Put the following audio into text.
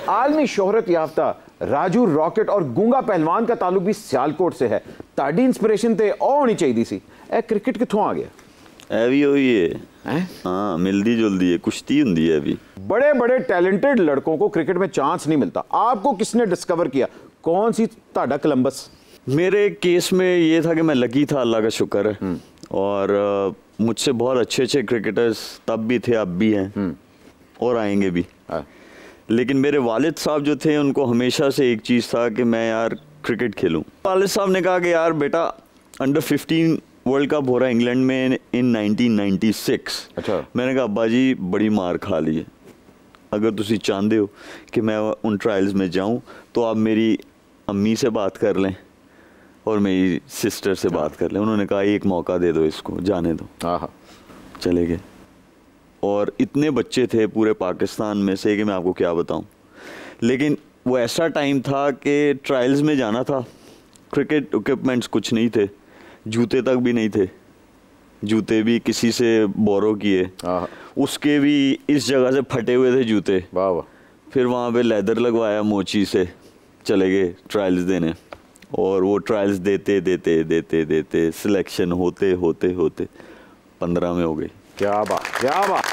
आलमी शोहरत याफ्ता राजू रॉकेट और गूंगा पहलवान का ताल्लुक भी सियालकोट से है। ताड़ी इंस्पिरेशन ते ओ होनी चाहिए सी। ए क्रिकेट किथों आ गया? ए भी होई है। हाँ, मिलदी जुलदी है, कुश्ती हुंदी है अभी। बड़े बड़े टैलेंटेड लड़कों को क्रिकेट में चांस नहीं मिलता। आपको किसने डिस्कवर किया? कौन सी ताड़ा कोलंबस? मेरे केस में ये था कि मैं लकी था, अल्लाह का शुक्र है। और मुझसे बहुत अच्छे अच्छे क्रिकेटर्स तब भी थे, अब भी हैं और आएंगे भी। लेकिन मेरे वालिद साहब जो थे, उनको हमेशा से एक चीज़ था कि मैं यार क्रिकेट खेलूं। वालिद साहब ने कहा कि यार बेटा, अंडर 15 वर्ल्ड कप हो रहा है इंग्लैंड में इन 1996। अच्छा। मैंने कहा अब्बा जी बड़ी मार खा ली है, अगर तुसी चाहते हो कि मैं उन ट्रायल्स में जाऊं तो आप मेरी अम्मी से बात कर लें और मेरी सिस्टर से बात कर लें। उन्होंने कहा एक मौका दे दो, इसको जाने दो। चले गए। और इतने बच्चे थे पूरे पाकिस्तान में से कि मैं आपको क्या बताऊं। लेकिन वो ऐसा टाइम था कि ट्रायल्स में जाना था, क्रिकेट इक्विपमेंट्स कुछ नहीं थे, जूते तक भी नहीं थे, जूते भी किसी से बोरो किए, उसके भी इस जगह से फटे हुए थे जूते। वाह वाह। फिर वहाँ पे लेदर लगवाया मोची से, चले गए ट्रायल्स देने। और वो ट्रायल्स देते देते देते देते सिलेक्शन होते होते होते 15 में हो गई। क्या बात, क्या बात।